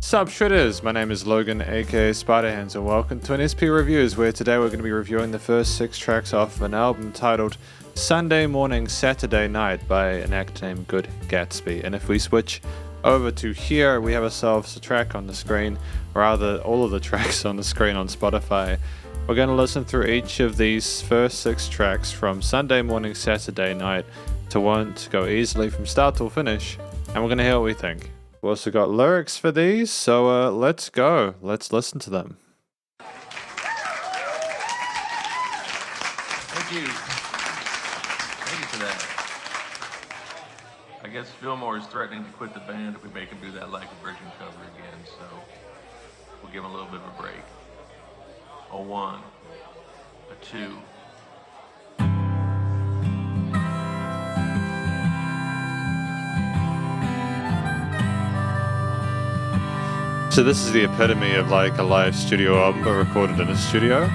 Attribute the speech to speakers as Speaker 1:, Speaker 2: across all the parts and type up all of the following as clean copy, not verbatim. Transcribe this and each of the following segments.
Speaker 1: Sup Shredders, my name is Logan aka Spiderhands and welcome to an SP Reviews, where today we're going to be reviewing the first 6 tracks off an album titled Sunday Morning Saturday Night by an act named Good Gatsby. And if we switch over to here, we have ourselves a track on the screen, or rather all of the tracks on the screen on Spotify. We're going to listen through each of these first 6 tracks from Sunday Morning Saturday Night to go easily from start till finish, and we're going to hear what we think. We've also got lyrics for these, so let's go. Let's listen to them.
Speaker 2: Thank you. Thank you for that. I guess Fillmore is threatening to quit the band if we make him do that Like a Virgin cover again, so we'll give him a little bit of a break. A 1, a 2.
Speaker 1: So this is the epitome of like a live studio album but recorded in a studio.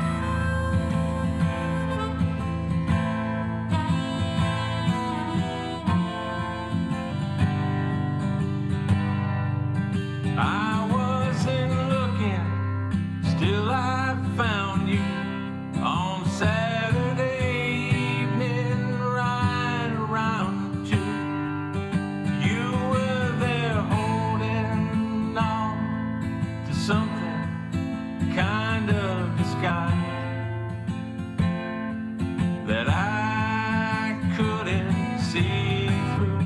Speaker 2: I wasn't looking, still I found you on Saturday evening right around 2. You were there holding on to something kind of disguised that I couldn't see through,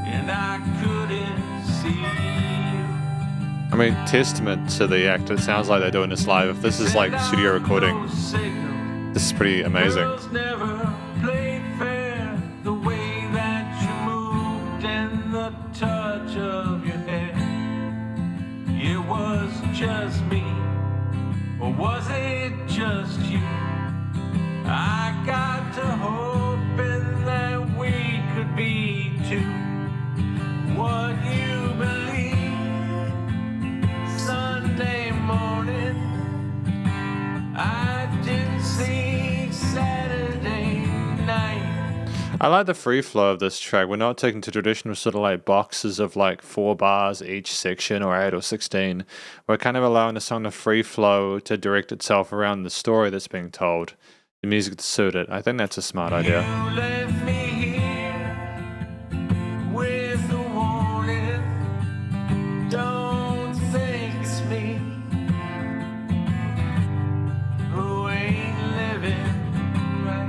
Speaker 2: and I couldn't see you.
Speaker 1: I mean, testament to the act. It sounds like they're doing this live. If this is like studio recording, this is pretty amazing.
Speaker 2: Girls never played fair, the way that you moved and the touch of your hair. It was just me, or was it just you? I got to hoping that we could be two. What you believe, Sunday morning, I didn't see Saturday night.
Speaker 1: I like the free flow of this track. We're not taking to traditional sort of like boxes of like 4 bars each section or 8 or 16. We're kind of allowing the song to free flow to direct itself around the story that's being told. The music to suit it. I think that's a smart idea.
Speaker 2: You left me here with a warning. Don't think it's me who ain't living right.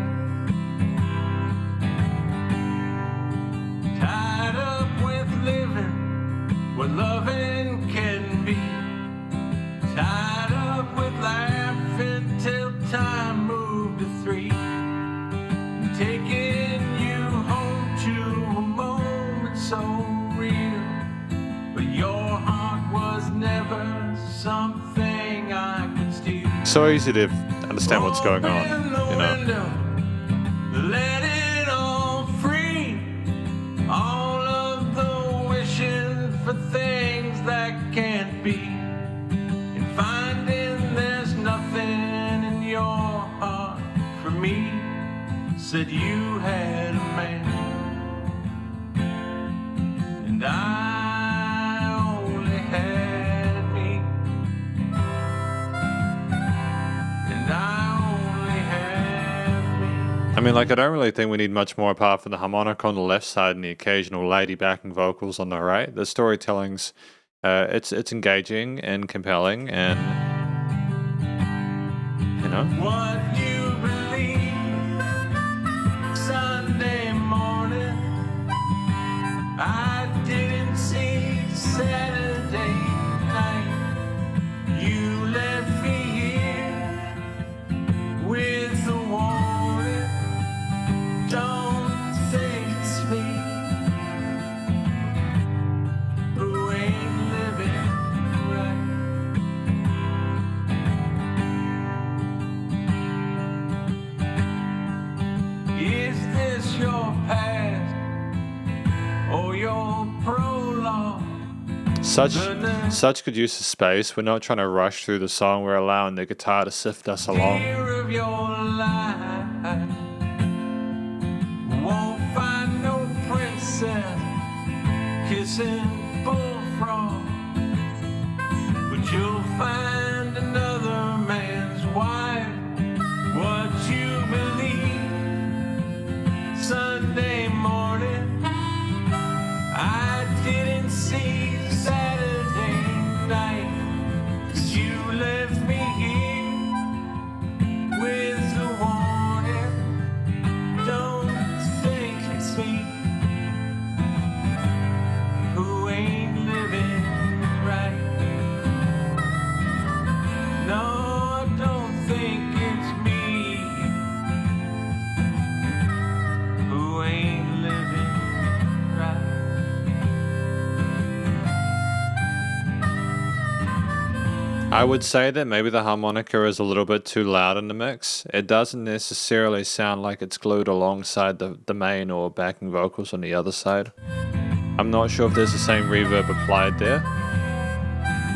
Speaker 2: Tied up with living where loving can be. Tied up with laughing till time moved to 3. Taking you home to a moment so real, but your heart was never something I could steal.
Speaker 1: So easy to understand what's going on, you know.
Speaker 2: Let it all free, all of the wishing for things that can't be, and finding there's nothing in your heart for me. Said you had a man, and I only had me, and I only had me.
Speaker 1: I mean, like, I don't really think we need much more apart from the harmonica on the left side and the occasional lady backing vocals on the right. The storytelling's, it's engaging and compelling, and, you know.
Speaker 2: What you believe, Sunday morning, I didn't see Saturday night. You left me here with a warning. Don't think it's me who ain't living right. Is this your past or your prologue?
Speaker 1: Such good use of space. We're not trying to rush through the song. We're allowing the guitar to sift us along.
Speaker 2: Fear of your life. Won't find no princess, 'cause chasing bullfrog, but you'll find another man's wife. What you believe Sunday morning, I didn't see Saturday night, 'cause you left me here with a warning. Don't think it's me who ain't living right. No, I don't think it's me who ain't living right.
Speaker 1: I would say that maybe the harmonica is a little bit too loud in the mix. It doesn't necessarily sound like it's glued alongside the main or backing vocals on the other side. I'm not sure if there's the same reverb applied there.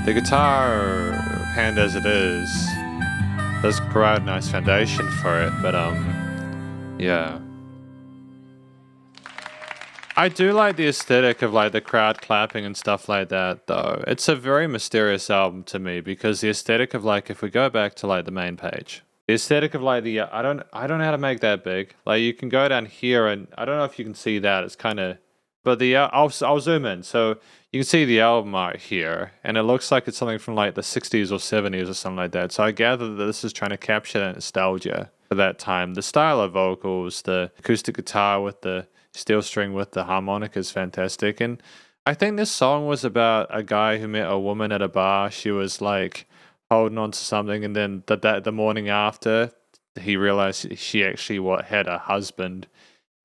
Speaker 1: The guitar, panned as it is, does provide a nice foundation for it, but yeah. I do like the aesthetic of like the crowd clapping and stuff like that though. It's a very mysterious album to me because the aesthetic of like, if we go back to like the main page, the aesthetic of like the, I don't know how to make that big. Like you can go down here and I don't know if you can see that. It's kind of, but the, I'll zoom in. So you can see the album art here and it looks like it's something from like the 60s or 70s or something like that. So I gather that this is trying to capture that nostalgia for that time. The style of vocals, the acoustic guitar with the steel string with the harmonica is fantastic. And I think this song was about a guy who met a woman at a bar. She was like holding on to something, and then the morning after he realized she actually had a husband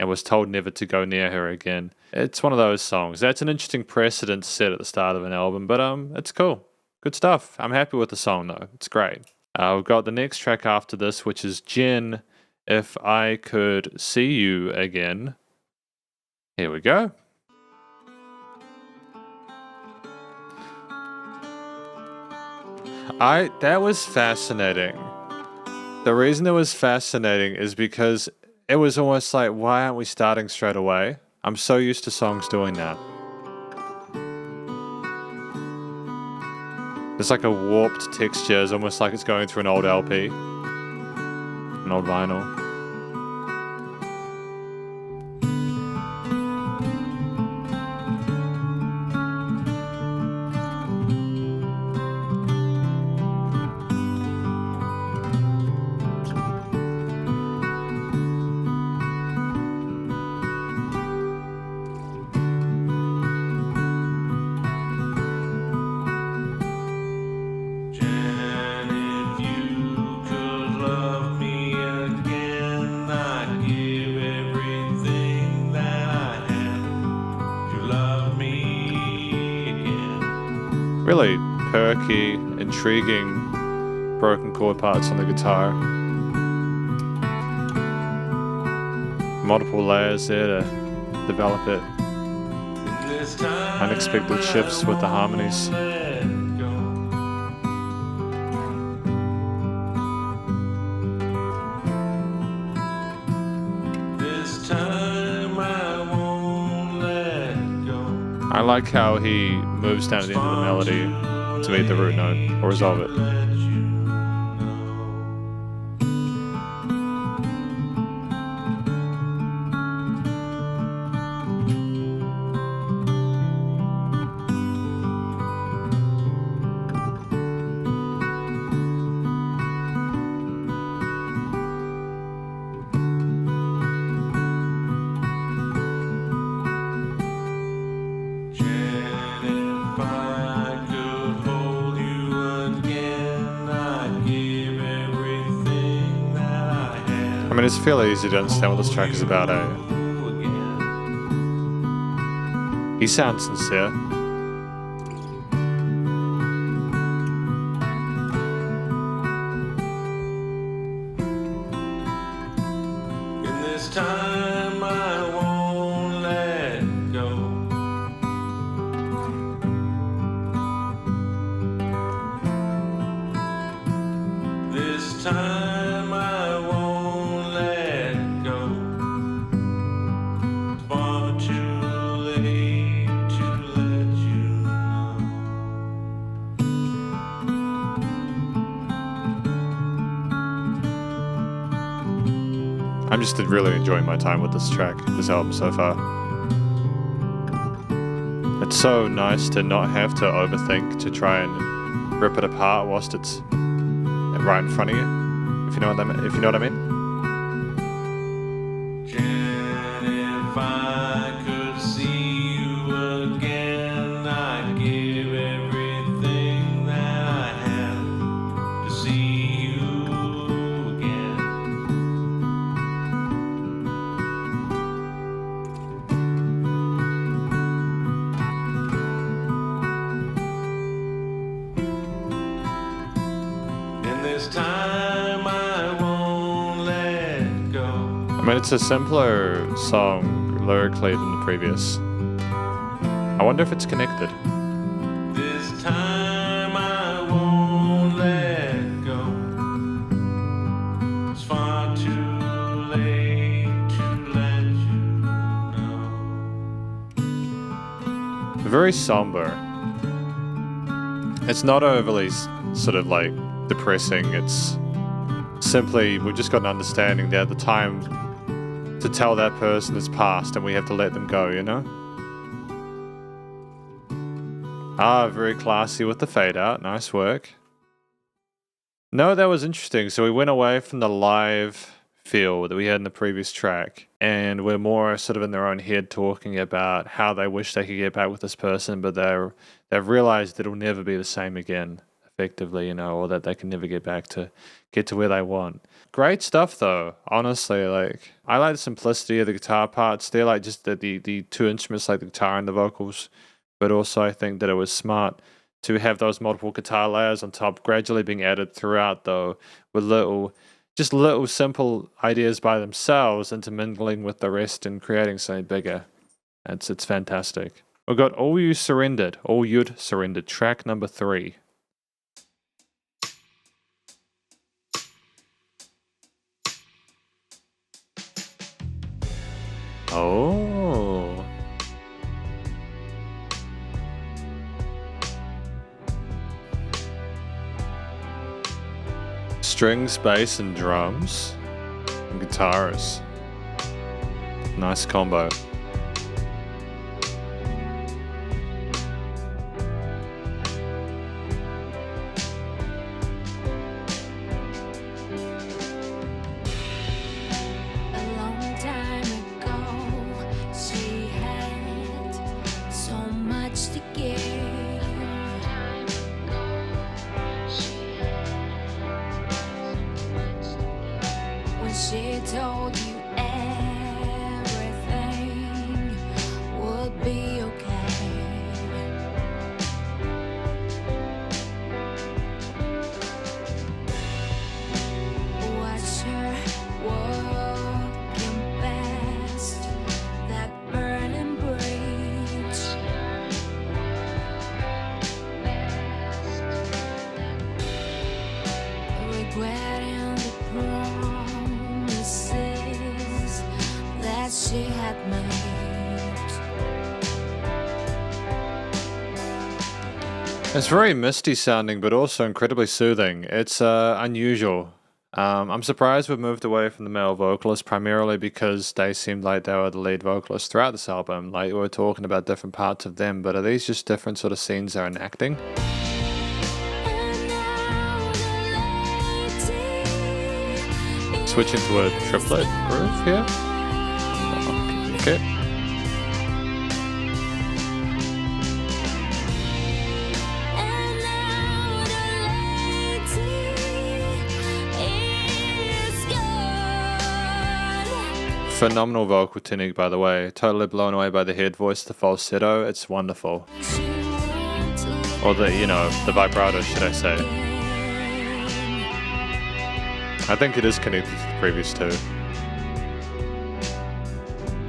Speaker 1: and was told never to go near her again. It's one of those songs. That's an interesting precedent set at the start of an album, but it's cool. Good stuff. I'm happy with the song though. It's great. We've got the next track after this, which is Jen, If I Could See You Again. Here we go. That was fascinating. The reason it was fascinating is because it was almost like, why aren't we starting straight away? I'm so used to songs doing that. There's like a warped texture. It's almost like it's going through an old LP, an old vinyl. Really perky, intriguing broken chord parts on the guitar. Multiple layers there to develop it. Unexpected shifts with the harmonies. I like how he moves down to the end of the melody to meet the root note or resolve it. I mean, it's fairly easy to understand what this track is about, eh? He sounds sincere.
Speaker 2: In this time I won't let go. This time I won't let go. Far too late, too late.
Speaker 1: I'm just really enjoying my time with this track, this album so far. It's so nice to not have to overthink to try and rip it apart whilst it's right in front of you. If you know what I mean.
Speaker 3: Jen, if I could see you again, I'd give everything that I have to see you again. In this time I won't let go.
Speaker 1: I mean, it's a simpler song lyrically than the previous. I wonder if it's connected.
Speaker 3: This time I won't let go. It's far too late to let you know.
Speaker 1: Very somber. It's not overly sort of like depressing. It's simply, we've just got an understanding that the time to tell that person is past and we have to let them go, you know? Ah, very classy with the fade out. Nice work. No, that was interesting. So we went away from the live feel that we had in the previous track, and we're more sort of in their own head talking about how they wish they could get back with this person, but they've realized it'll never be the same again, effectively, you know, or that they can never get to where they want. Great stuff though, honestly. Like, I like the simplicity of the guitar parts. They're like just the two instruments, like the guitar and the vocals, but also I think that it was smart to have those multiple guitar layers on top gradually being added throughout though, with little simple ideas by themselves intermingling with the rest and creating something bigger. It's fantastic. We've got All You'd Surrendered, track number 3. Oh. Strings, bass, and drums, and guitars. Nice combo.
Speaker 4: She told you everything would be okay. Watch her walking past that burning bridge. Regretting the promises that she had made.
Speaker 1: It's very misty sounding, but also incredibly soothing. It's unusual. I'm surprised we've moved away from the male vocalist, primarily because they seemed like they were the lead vocalists throughout this album. Like, we were talking about different parts of them, but are these just different sort of scenes they're enacting? Switching to a triplet groove here. Okay. Phenomenal vocal tuning, by the way. Totally blown away by the head voice, the falsetto. It's wonderful. Or the vibrato, should I say. I think it is connected to the previous two.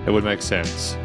Speaker 1: It would make sense.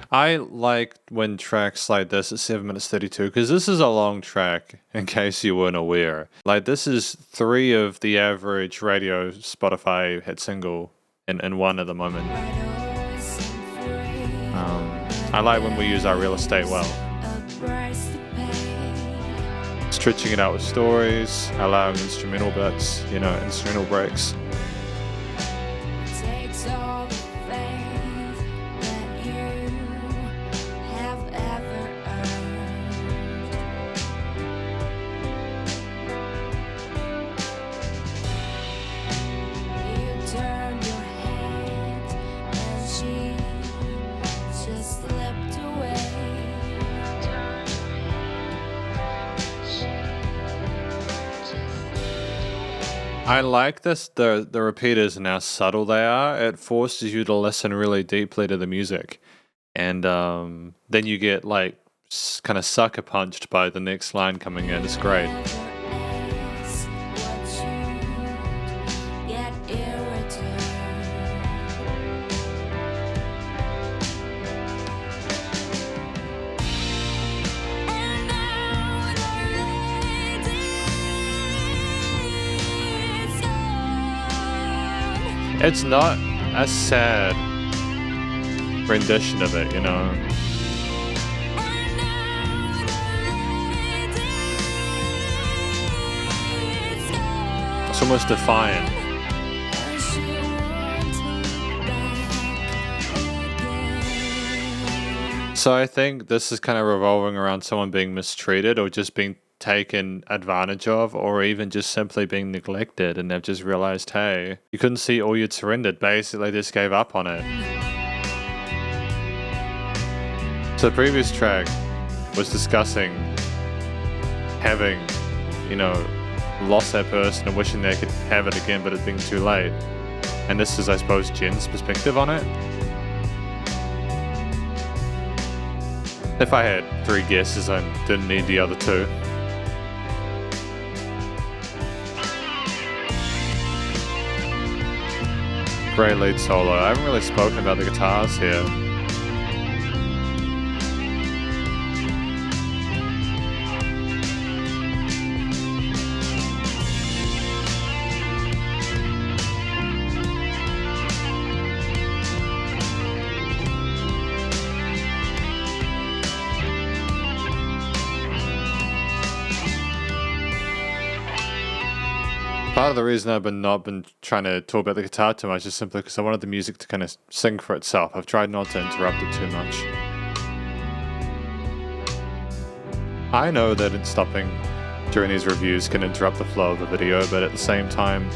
Speaker 1: I like when tracks like this at 7 minutes 32 because this is a long track, in case you weren't aware. Like, this is 3 of the average radio Spotify hit single in one at the moment. I like when we use our real estate well. Stretching it out with stories, allowing instrumental bits, you know, instrumental breaks. I like this, the repeaters and how subtle they are. It forces you to listen really deeply to the music. And then you get like kind of sucker punched by the next line coming in. It's great. It's not a sad rendition of it, you know. It's almost defiant. So I think this is kind of revolving around someone being mistreated or just being taken advantage of, or even just simply being neglected, and they've just realized, hey, you couldn't see all you'd surrendered, basically just gave up on it. So the previous track was discussing having, you know, lost that person and wishing they could have it again, but it being too late. And this is, I suppose, Jen's perspective on it. If I had 3 guesses, I didn't need the other 2. Great lead solo. I haven't really spoken about the guitars here. Part of the reason I've not been trying to talk about the guitar too much is simply because I wanted the music to kind of sing for itself. I've tried not to interrupt it too much. I know that it's stopping during these reviews can interrupt the flow of the video, but at the same time,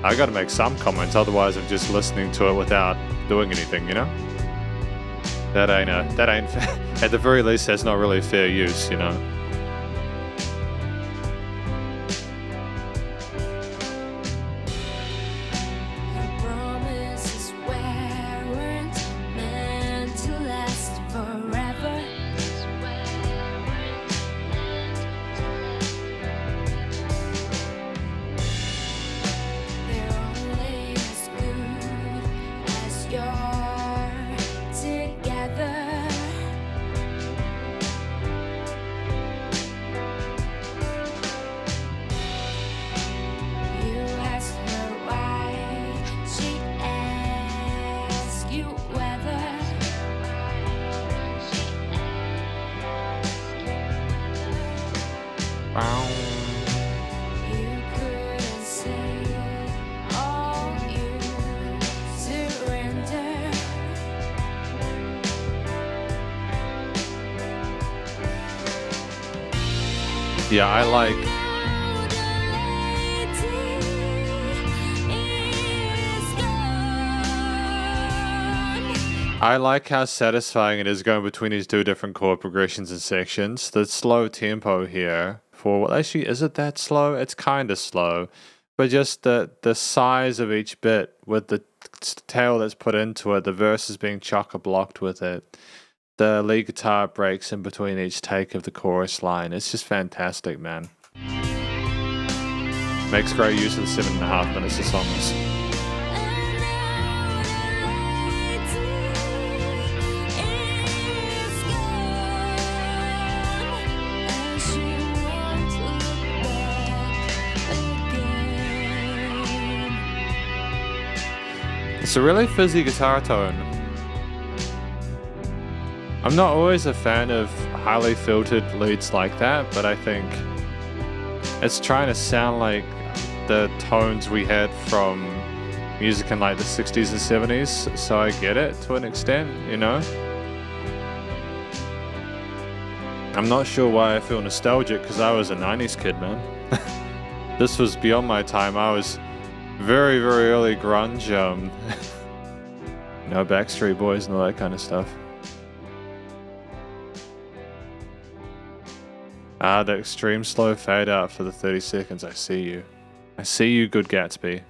Speaker 1: I gotta make some comments, otherwise I'm just listening to it without doing anything, you know? That ain't at the very least, that's not really fair use, you know? Yeah, I like how satisfying it is going between these 2 different chord progressions and sections. The slow tempo here for, well, actually, is it that slow? It's kind of slow, but just the size of each bit with the tail that's put into it, the verses being chock-a-blocked with it. The lead guitar breaks in between each take of the chorus line. It's just fantastic, man. Makes great use of the 7.5 minutes of songs. It's a really fizzy guitar tone. I'm not always a fan of highly filtered leads like that, but I think it's trying to sound like the tones we had from music in like the 60s and 70s, so I get it to an extent, you know? I'm not sure why I feel nostalgic, because I was a 90s kid, man. This was beyond my time. I was very, very early grunge, you know, Backstreet Boys and all that kind of stuff. Ah, the extreme slow fade out for the 30 seconds. I see you. I see you, Good Gatsby.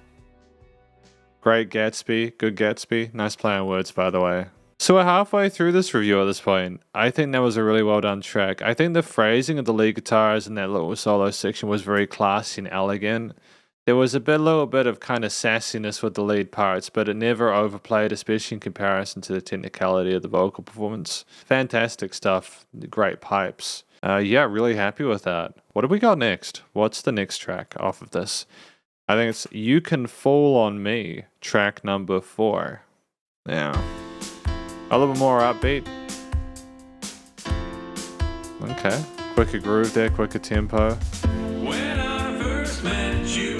Speaker 1: Great Gatsby, Good Gatsby. Nice play on words, by the way. So we're halfway through this review at this point. I think that was a really well done track. I think the phrasing of the lead guitars in that little solo section was very classy and elegant. There was a little bit of kind of sassiness with the lead parts, but it never overplayed, especially in comparison to the technicality of the vocal performance. Fantastic stuff. Great pipes. Yeah, really happy with that. What do we got next? What's the next track off of this? I think it's You Can Fall on Me, track number 4. Yeah. A little bit more upbeat. Okay. Quicker groove there, quicker tempo.
Speaker 3: When I first met you,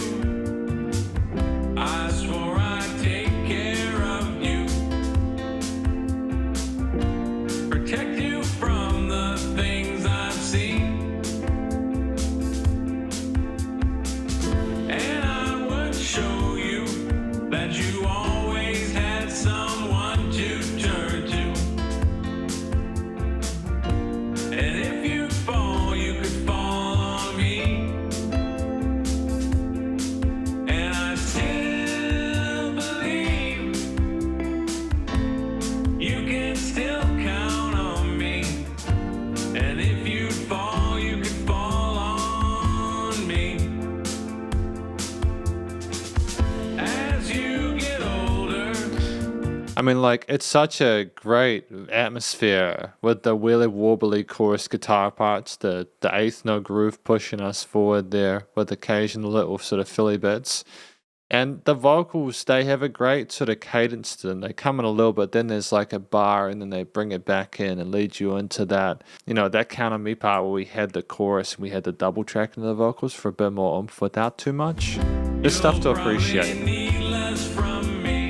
Speaker 3: I swore I'd take care of you, protect you from the things I've seen, and I would show you that you always had someone to turn to, and if you fall, you could fall on me. And I still believe you can still count on me. And if you fall, you could fall on me. As you get older,
Speaker 1: I mean, like, it's such a great atmosphere with the wheelie warbly chorus guitar parts, the eighth note groove pushing us forward there with occasional little sort of filly bits. And the vocals, they have a great sort of cadence to them. They come in a little bit, then there's like a bar, and then they bring it back in and lead you into that, you know, that Count on Me part where we had the chorus and we had the double track into the vocals for a bit more oomph without too much. There's stuff to appreciate.
Speaker 3: need less from me.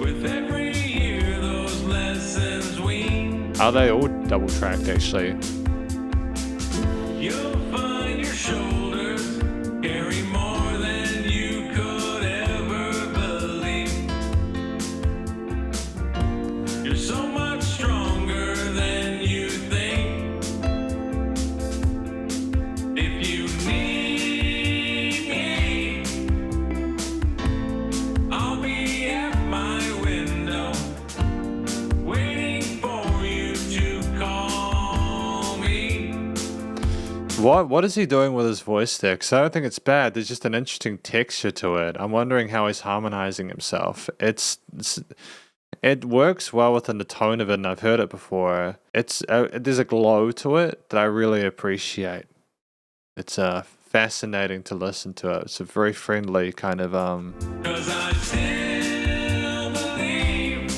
Speaker 3: With every year, those lessons wean.
Speaker 1: Are they all double tracked actually?
Speaker 3: You'll find your shoulders carry more than you could ever believe. You're so much stronger than you think. If you need me, I'll be at my window, waiting for you to call me.
Speaker 1: What is he doing with his voice there? Because I don't think it's bad. There's just an interesting texture to it. I'm wondering how he's harmonizing himself. It works well within the tone of it, and I've heard it before. There's a glow to it that I really appreciate. It's fascinating to listen to it. It's a very friendly kind of
Speaker 3: 'Cause I still believe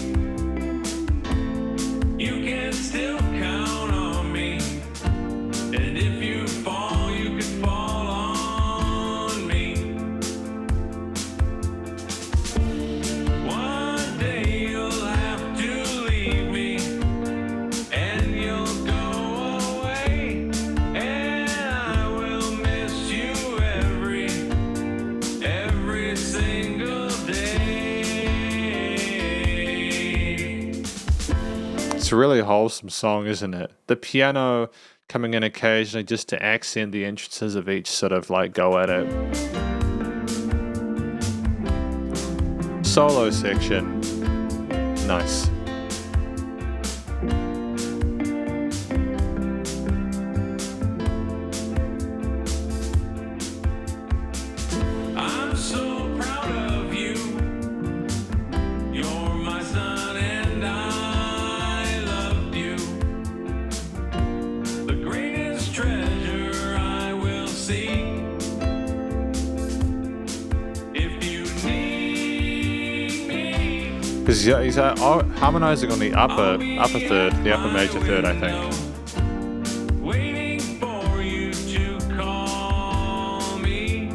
Speaker 3: you can still count on me. And if you fall, you can fall on me. One day you'll have to leave me, and you'll go away, and I will miss you every single day.
Speaker 1: It's a really wholesome song, isn't it? The piano coming in occasionally just to accent the entrances of each sort of like go at it. Solo section. Nice.
Speaker 3: I'm so proud of you. You're my son and I love you. The greatest treasure I will see. If you need
Speaker 1: Because he's harmonizing on the upper third, the upper major third, I think.
Speaker 3: Waiting for you to call me,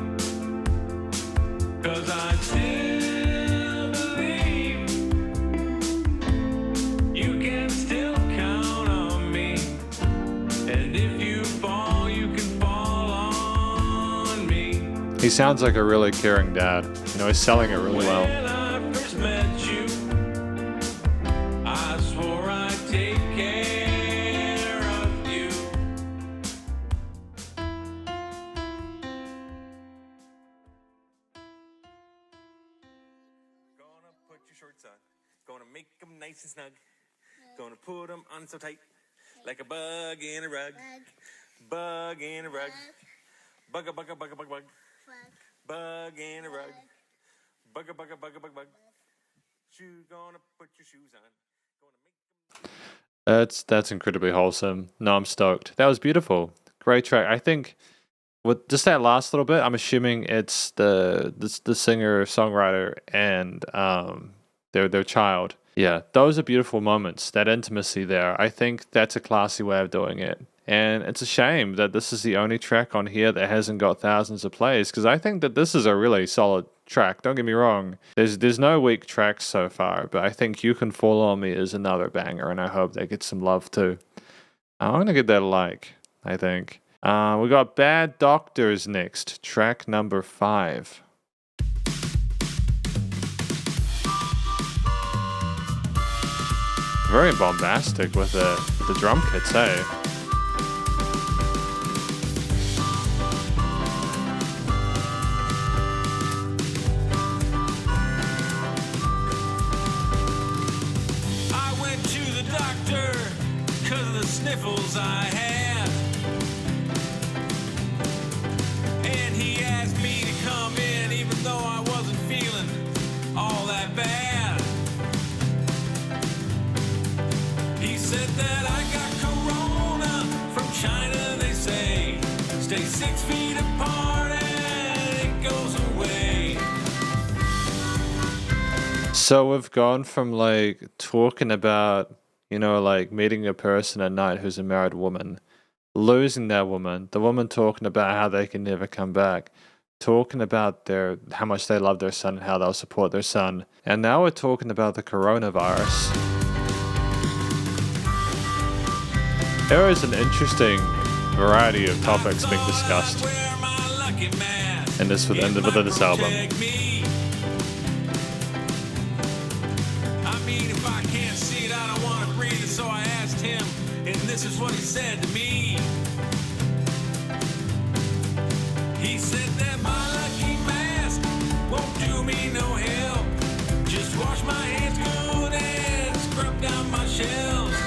Speaker 3: 'cause I still believe you can still count on me, and if you fall, you can fall on me.
Speaker 1: He sounds like a really caring dad. You know, he's selling it really well.
Speaker 3: When I first met you, I swore I'd take care of you.
Speaker 5: Gonna put your shorts on. Gonna make them nice and snug. Gonna put them on so tight. Like a bug in a rug. Bug in a rug. Bug a bug a bug a bug bug. Bug in a rug. Bug a bug a bug a bug bug. Shoe gonna put your shoes on. Gonna make them.
Speaker 1: That's incredibly wholesome. No, I'm stoked. That was beautiful. Great track. I think with just that last little bit, I'm assuming it's the singer, songwriter, and their child. Yeah, those are beautiful moments. That intimacy there. I think that's a classy way of doing it. And it's a shame that this is the only track on here that hasn't got thousands of plays, because I think that this is a really solid track. Don't get me wrong. There's no weak tracks so far, but I think You Can Fall On Me is another banger, and I hope they get some love too. I'm going to give that a like, I think. We got Bad Doctors next, track number 5. Very bombastic with the drum kits, eh?
Speaker 3: I went to the doctor 'cause of the sniffles I had, and he asked me to come in even though I wasn't feeling all that bad. He said that I got corona from China, they say. Stay 6 feet apart and it goes away.
Speaker 1: So we've gone from like talking about, you know, like meeting a person at night who's a married woman, losing that woman, the woman talking about how they can never come back, talking about how much they love their son and how they'll support their son. And now we're talking about the coronavirus. There is an interesting variety of topics being discussed in this within this album.
Speaker 3: I mean, if I can't see it, I don't want to breathe it. So I asked him, and this is what he said to me. He said that my lucky mask won't do me no help. Just wash my hands good and scrub down my shelves.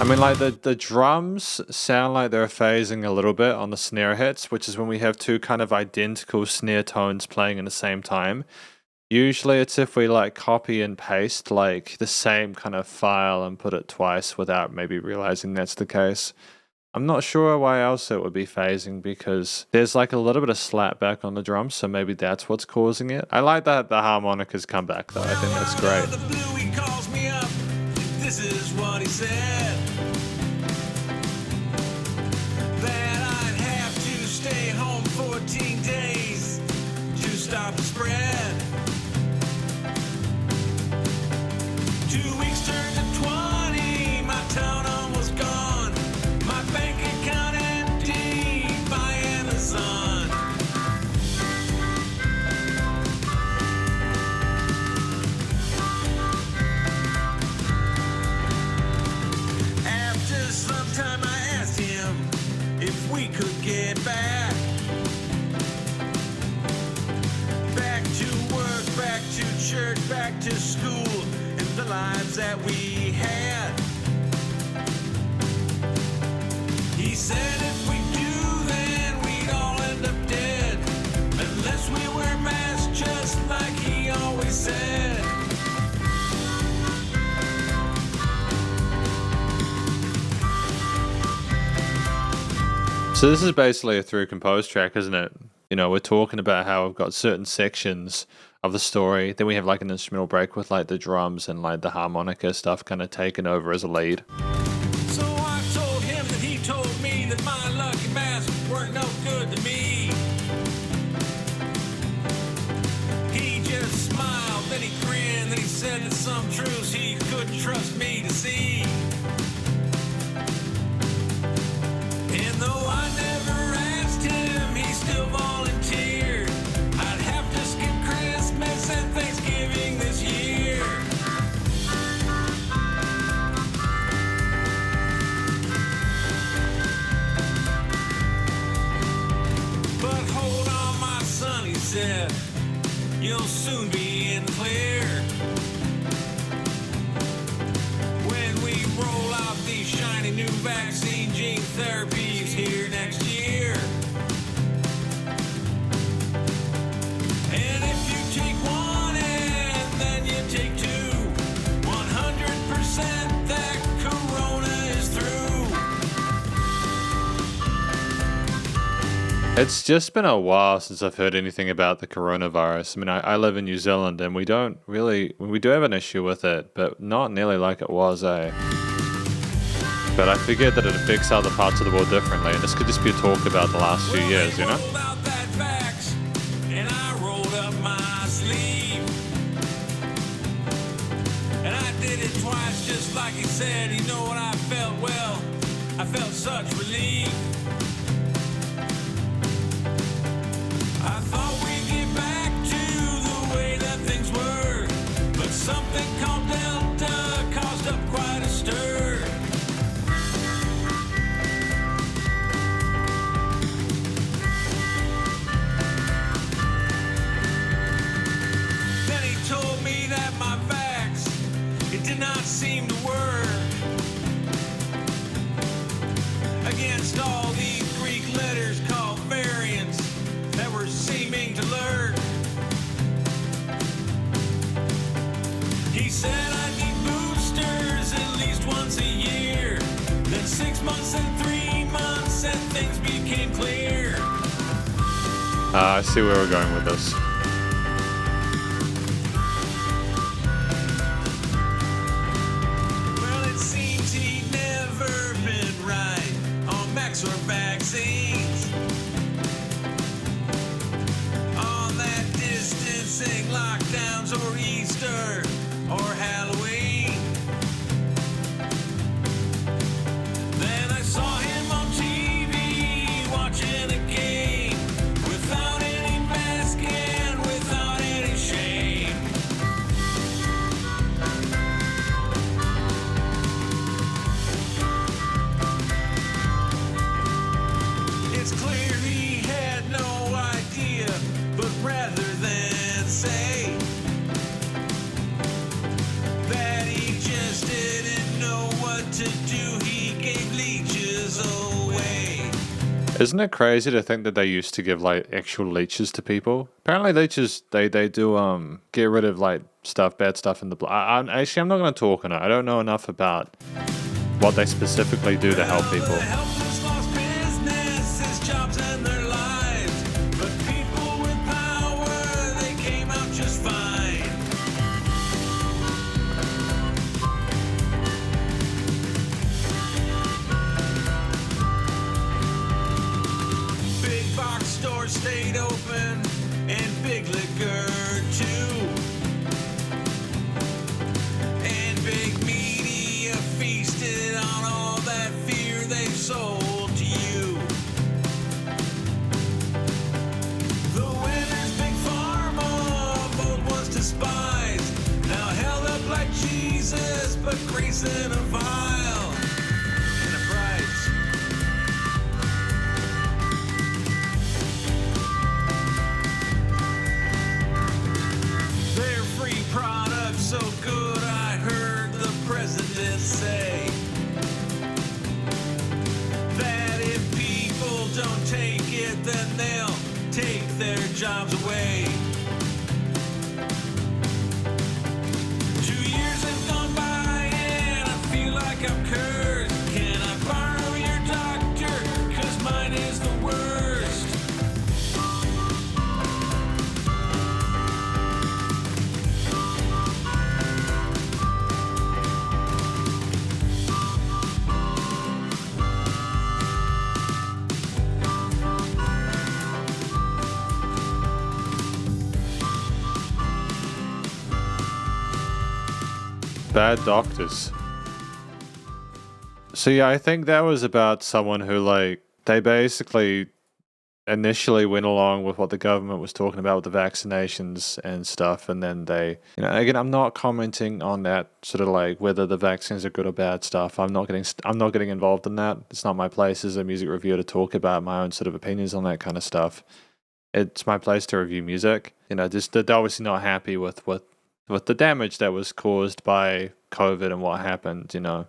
Speaker 1: I mean, like the drums sound like they're phasing a little bit on the snare hits, which is when we have two kind of identical snare tones playing in the same time. Usually it's if we like copy and paste like the same kind of file and put it twice without maybe realizing that's the case. I'm not sure why else it would be phasing, because there's like a little bit of slap back on the drums, so maybe that's what's causing it. I like that the harmonicas come back though. I think that's great.
Speaker 3: The blue, he calls me up. This is what he said. That I'd have to stay home 14 days to stop the spread. 2 weeks turned to 20, my town almost gone. My bank account empty by Amazon. After some time I asked him if we could get back. Back to work, back to church, back to school, and the lives that we had. He said if we do, then we'd all end up dead, unless we wear masks just like he always said.
Speaker 1: So this is basically a through composed track, isn't it? You know, we're talking about how we've got certain sections of the story, then we have like an instrumental break with like the drums and like the harmonica stuff kind of taken over as a lead.
Speaker 3: So I told him that he told me that my lucky masks weren't no good to me. He just smiled, then he grinned, then he said that some truths he couldn't trust me to see. And though I never asked him, he still volunteered. I'd have to skip Christmas and Thanksgiving this year. But hold on, my son, he said, you'll soon be in the clear. When we roll out these shiny new vaccine gene therapies here next year. And if you take one and then you take two, 100% that corona is through.
Speaker 1: It's just been a while since I've heard anything about the coronavirus. I mean, I live in New Zealand and we don't really, we do have an issue with it, but not nearly like it was, eh? But I forget that it affects other parts of the world differently, and this could just be a talk about the last few years, you know?
Speaker 3: Rolled out that vax, and I rolled up my sleeve. And I did it twice, just like he said. You know what I felt? Well, I felt such relief. I thought we'd get back to the way that things were, but something called Delta caused up quite a stir. Then he told me that my vax, it did not seem to work against all these Greek letters called variants that were seeming to lurk. He said I need boosters at least once a year. Then 6 months and 3 months and things became clear.
Speaker 1: I see where we're going with this.
Speaker 3: Well, it seems he'd never been right on Max or vaccines. On that distancing, lockdowns, or Easter, or Halloween. Then I saw him on TV watching a game without any mask and without any shame. It's clear he had no idea, but rather than say that he just didn't know what to do, he gave leeches away.
Speaker 1: Isn't it crazy to think that they used to give like actual leeches to people? Apparently leeches, they do get rid of like stuff, bad stuff in the blood. Actually, I'm not going to talk on it. I don't know enough about what they specifically do to help people.
Speaker 3: The helpless lost businesses, jobs, and their lives. But people with power, they came out just fine. Big box stores stayed open, and big liquor too. And big media feasted on all that fear they sold to you. The winners, big pharma, bold ones despised, now held up like Jesus, but grace in a vial and a price. Their free products so good, I heard the president say that if people don't take it, then they'll take their jobs away. 2 years have gone by and I feel like I'm cursed. Can I borrow your doctor? 'Cause mine is
Speaker 1: Bad doctors. So yeah, I think that was about someone who, like, they basically initially went along with what the government was talking about with the vaccinations and stuff, and then they, you know, again, I'm not commenting on that sort of like whether the vaccines are good or bad stuff. I'm not getting involved in that. It's not my place as a music reviewer to talk about my own sort of opinions on that kind of stuff. It's my place to review music. You know, just they're obviously not happy with the damage that was caused by COVID and what happened. You know,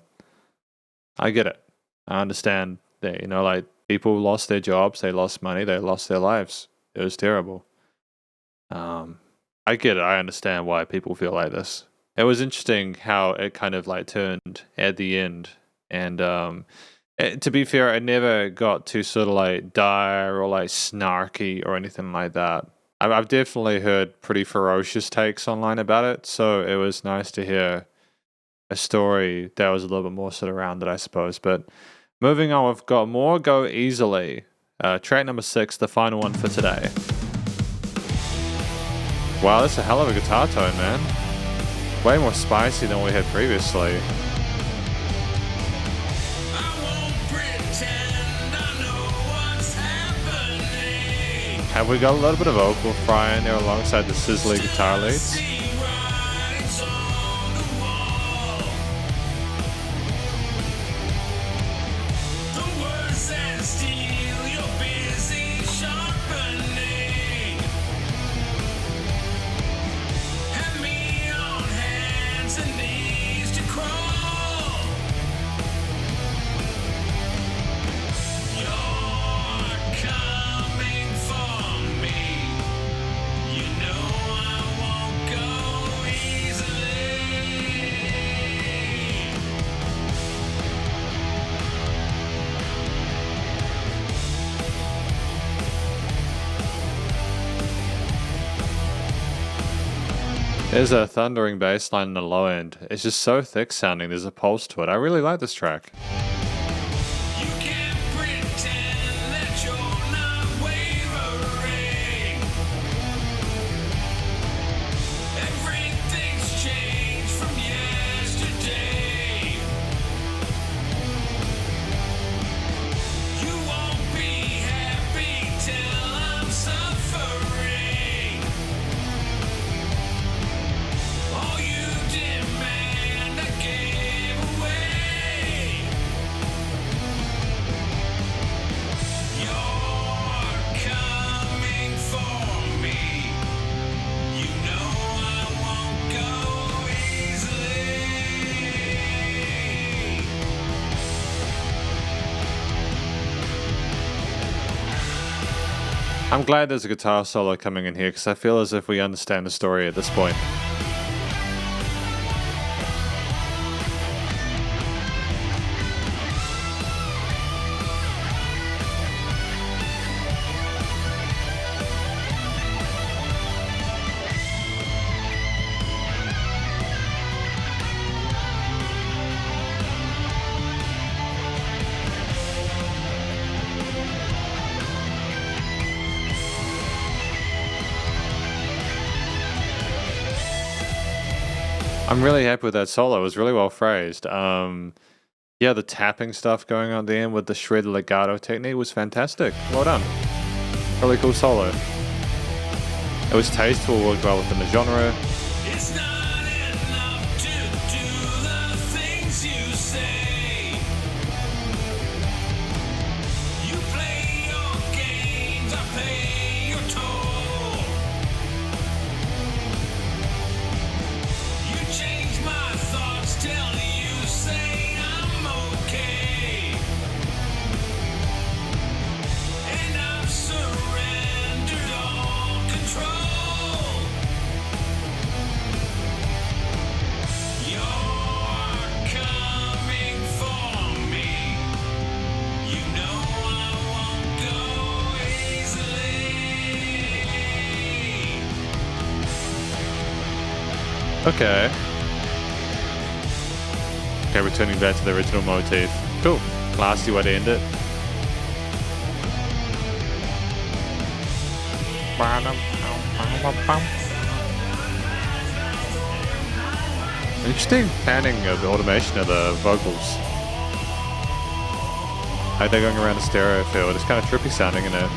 Speaker 1: I get it. I understand that, you know, like, people lost their jobs, they lost money, they lost their lives. It was terrible. I get it. I understand why people feel like this. It was interesting how it kind of like turned at the end. And to be fair, I never got too sort of like dire or like snarky or anything like that. I've definitely heard pretty ferocious takes online about it. So it was nice to hear a story that was a little bit more sort of rounded, I suppose. But moving on, we've got more Go Easily. Track number 6, the final one for today. Wow, that's a hell of a guitar tone, man. Way more spicy than we had previously. Have we got a little bit of vocal fry in there alongside the sizzly guitar leads? There's a thundering bass line in the low end. It's just so thick sounding. There's a pulse to it. I really like this track.
Speaker 3: You can't pretend that you're not wavering. Everything's changed from yesterday. You won't be happy till I'm suffering. All you demand I gave away. You're coming for me. You know I won't go easily.
Speaker 1: I'm glad there's a guitar solo coming in here because I feel as if we understand the story at this point. I'm really happy with that solo. It was really well phrased. Yeah, the tapping stuff going on at the end with the shred legato technique was fantastic. Well done. Really cool solo. It was tasteful, worked well within the genre.
Speaker 3: It's not enough to do the things you say. You play your games, I pay your toll. You change my thoughts till you say I'm okay. And I've surrendered all control. You're coming for me. You know I won't go easily.
Speaker 1: Okay. Okay, returning back to the original motif. Cool. Classy way to end it. Interesting panning of the automation of the vocals. How they're going around a stereo field. It's kind of trippy sounding in it.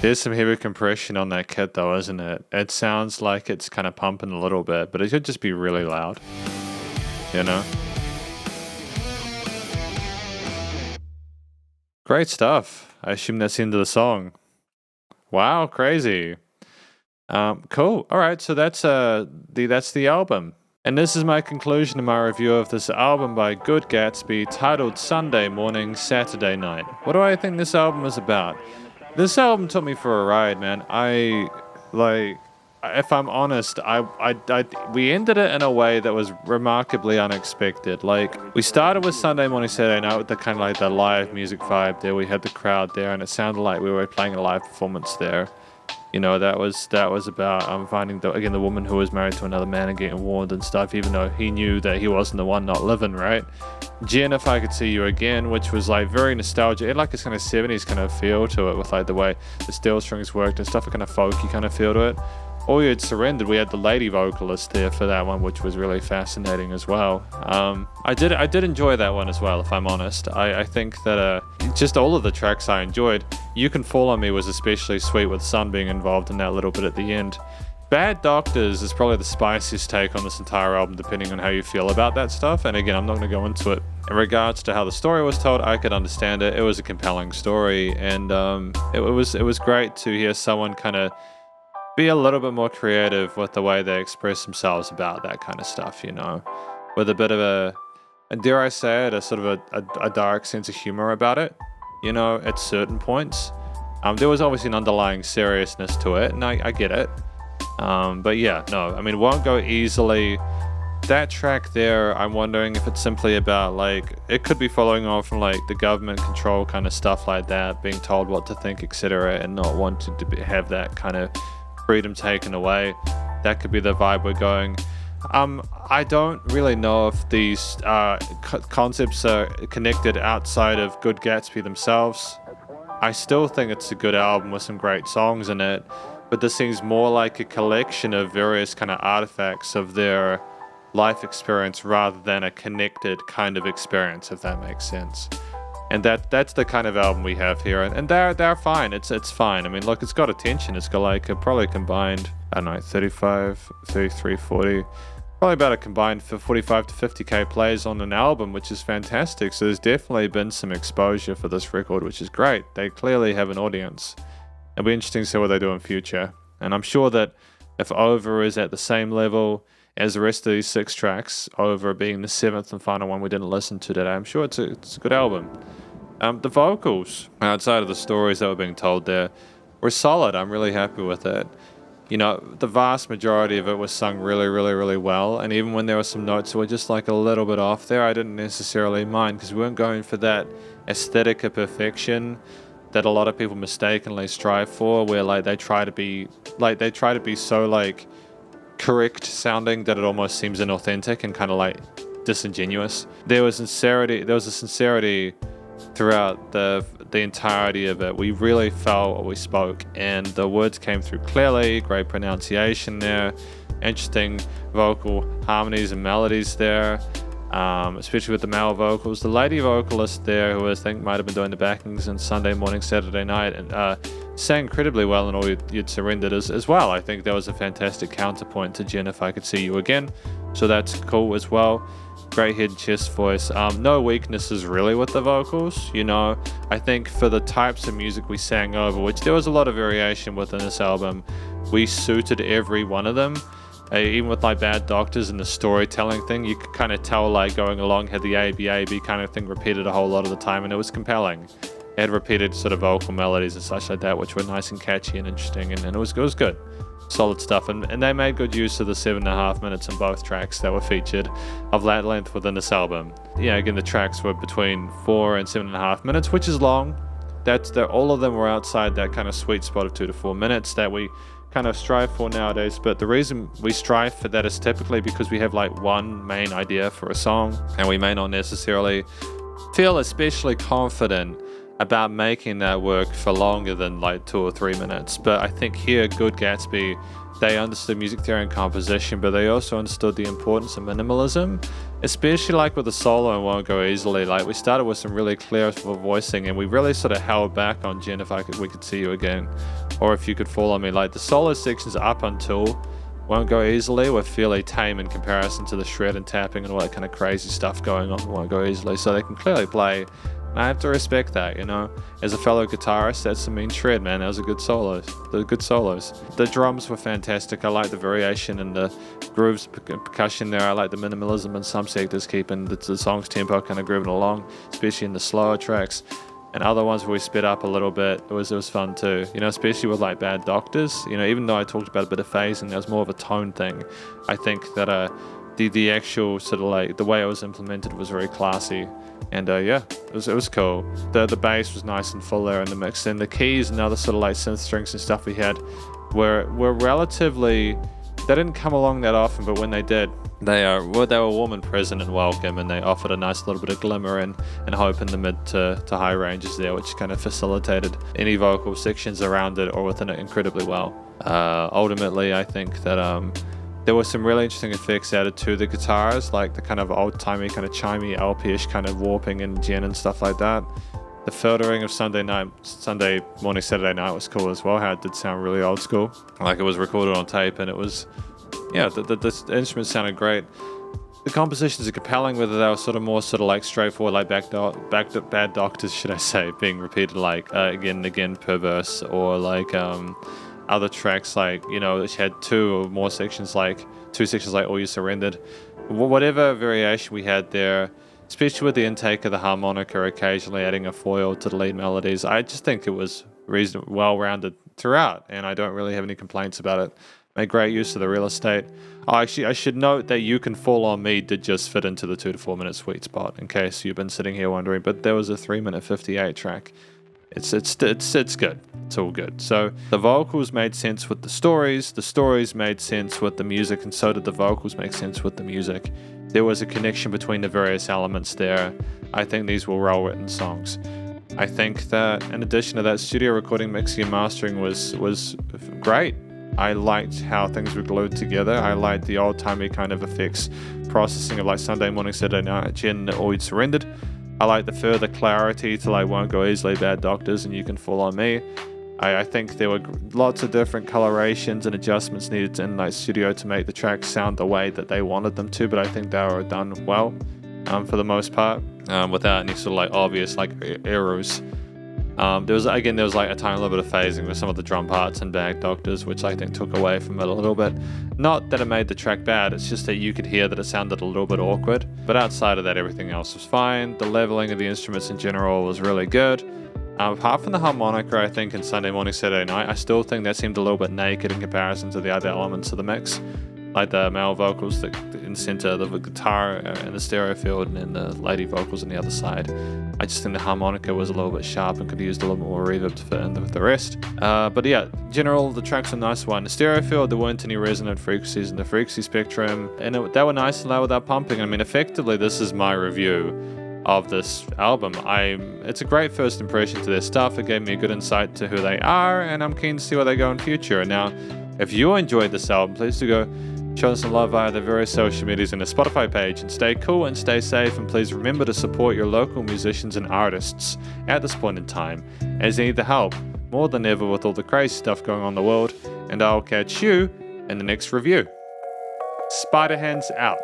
Speaker 1: There's some heavy compression on that kit though, isn't it? It sounds like it's kind of pumping a little bit, but it should just be really loud. You know? Great stuff. I assume that's the end of the song. Wow, crazy. Cool. All right, so that's the album. And this is my conclusion of my review of this album by Good Gatsby titled Sunday Morning, Saturday Night. What do I think this album is about? This album took me for a ride, man. If I'm honest, we ended it in a way that was remarkably unexpected. Like, we started with Sunday Morning, Saturday Night with the kind of like the live music vibe there. We had the crowd there, and it sounded like we were playing a live performance there. You know, that was about finding the woman who was married to another man and getting warned and stuff, even though he knew that he wasn't the one not living, right? Jen, If I Could See You Again, which was like very nostalgic. It had like this kind of 70s kind of feel to it with like the way the steel strings worked and stuff, a kind of folky kind of feel to it. All You Had Surrendered, we had the lady vocalist there for that one, which was really fascinating as well. I did enjoy that one as well, if I'm honest. I think that just all of the tracks I enjoyed. You Can Fall On Me was especially sweet with Sun being involved in that little bit at the end. Bad Doctors is probably the spiciest take on this entire album, depending on how you feel about that stuff. And again, I'm not going to go into it. In regards to how the story was told, I could understand it. It was a compelling story, and it was great to hear someone kind of be a little bit more creative with the way they express themselves about that kind of stuff, you know, with a bit of and dare I say it, a sort of a dark sense of humor about it, you know, at certain points. There was obviously an underlying seriousness to it, and I get it. But yeah, no, I mean, won't go easily. That track there, I'm wondering if it's simply about, like, it could be following on from, like, the government control kind of stuff like that, being told what to think, etc., and not wanting to have that kind of freedom taken away. That could be the vibe we're going. I don't really know if these concepts are connected outside of Good Gatsby themselves. I still think it's a good album with some great songs in it, but this seems more like a collection of various kind of artifacts of their life experience rather than a connected kind of experience, if that makes sense. And that's the kind of album we have here, and they're fine. It's fine. I mean, look, it's got attention. It's got like probably combined, I don't know, 35, 33, 40, probably about a combined 45 to 50k plays on an album, which is fantastic. So there's definitely been some exposure for this record, which is great. They clearly have an audience. It'll be interesting to see what they do in future. And I'm sure that if Over is at the same level as the rest of these 6 tracks, Over being the 7th and final one we didn't listen to today, I'm sure it's a good album. The vocals, outside of the stories that were being told there, were solid. I'm really happy with it. You know, the vast majority of it was sung really, really, really well, and even when there were some notes that were just like a little bit off there, I didn't necessarily mind, because we weren't going for that aesthetic of perfection that a lot of people mistakenly strive for, where like they try to be so like correct sounding that it almost seems inauthentic and kind of like disingenuous. There was a sincerity throughout the entirety of it. We really felt what we spoke, and the words came through clearly. Great pronunciation there, interesting vocal harmonies and melodies there, especially with the male vocals. The lady vocalist there, who I think might have been doing the backings in Sunday Morning, Saturday Night, and sang incredibly well in All You'd Surrendered as well. I think that was a fantastic counterpoint to Jen, If I Could See You Again, so that's cool as well. Great head and chest voice. No weaknesses really with the vocals, you know. I think for the types of music we sang over, which there was a lot of variation within this album, we suited every one of them. Even with like Bad Doctors and the storytelling thing, you could kind of tell like going along had the ABAB kind of thing repeated a whole lot of the time, and it was compelling. It had repeated sort of vocal melodies and such like that, which were nice and catchy and interesting, and it was good. Solid stuff, and they made good use of the 7.5 minutes in both tracks that were featured of that length within this album. Yeah, again, the tracks were between 4 and 7.5 minutes, which is long. All of them were outside that kind of sweet spot of 2 to 4 minutes that we kind of strive for nowadays, but the reason we strive for that is typically because we have like one main idea for a song, and we may not necessarily feel especially confident about making that work for longer than like 2 or 3 minutes. But I think here, Good Gatsby, they understood music theory and composition, but they also understood the importance of minimalism, especially like with the solo and Won't Go Easily. Like we started with some really clear voicing, and we really sort of held back on Jen, we could see you again, or if you could fall on me. Like the solo sections up until Won't Go Easily were fairly tame in comparison to the shred and tapping and all that kind of crazy stuff going on in Won't Go Easily. So they can clearly play. I have to respect that, you know. As a fellow guitarist, that's the mean shred, man. That was a good solos. The good solos. The drums were fantastic. I like the variation and the grooves, percussion there. I like the minimalism in some sectors, keeping the song's tempo kind of grooving along, especially in the slower tracks. And other ones where we sped up a little bit, it was fun too. You know, especially with like Bad Doctors. You know, even though I talked about a bit of phasing, that was more of a tone thing. I think that the actual sort of like the way it was implemented was very classy. And yeah, it was cool. The bass was nice and full there in the mix, and the keys and other sort of like synth strings and stuff we had were relatively, they didn't come along that often, but when they did, they were warm and present and welcome, and they offered a nice little bit of glimmer and hope in the mid to high ranges there, which kind of facilitated any vocal sections around it or within it incredibly well. Ultimately, I think that there were some really interesting effects added to the guitars, like the kind of old-timey, kind of chimey, LP-ish kind of warping and Jen and stuff like that. The filtering of Sunday morning, Saturday night was cool as well, how it did sound really old school. Like it was recorded on tape, and it was, yeah, the instruments sounded great. The compositions are compelling, whether they were sort of like straightforward, like Bad Doctors, should I say, being repeated like again and again per verse, or like other tracks like, you know, which had two sections like All You Surrendered. Whatever variation we had there, especially with the intake of the harmonica, occasionally adding a foil to the lead melodies, I just think it was reasonably well-rounded throughout, and I don't really have any complaints about it. Made great use of the real estate. Actually, I should note that You Can Fall On Me did just fit into the 2 to 4 minute sweet spot, in case you've been sitting here wondering, but there was a 3-minute 58 track. It's good. It's all good. So the vocals made sense with the stories made sense with the music, and so did the vocals make sense with the music. There was a connection between the various elements there. I think these were well-written songs. I think that in addition to that, studio recording, mixing and mastering was great. I liked how things were glued together. I liked the old-timey kind of effects processing of like Sunday morning, Saturday night, Jen, All You Surrendered. I like the further clarity to like Won't Go Easily, Bad Doctors, and You Can Fall On Me. I think there were lots of different colorations and adjustments needed in like studio to make the tracks sound the way that they wanted them to, but I think they were done well for the most part, without any sort of like obvious like errors. There was like a tiny little bit of phasing with some of the drum parts and Bad Doctors, which I think took away from it a little bit. Not that it made the track bad, it's just that you could hear that it sounded a little bit awkward. But outside of that, everything else was fine. The leveling of the instruments in general was really good. Apart from the harmonica, I think in Sunday morning, Saturday night, I still think that seemed a little bit naked in comparison to the other elements of the mix. Like the male vocals in the center, the guitar in the stereo field, and then the lady vocals on the other side. I just think the harmonica was a little bit sharp and could have used a little more reverb to fit in with the rest. But yeah, in general, the tracks were a nice one. The stereo field, there weren't any resonant frequencies in the frequency spectrum, and they were nice and loud without pumping. I mean, effectively, this is my review of this album. It's a great first impression to their stuff. It gave me a good insight to who they are, and I'm keen to see where they go in future. And now, if you enjoyed this album, please do go show them some love via the various social medias and the Spotify page, and stay cool and stay safe, and please remember to support your local musicians and artists at this point in time, as they need the help more than ever with all the crazy stuff going on in the world. And I'll catch you in the next review. Spiderhands out.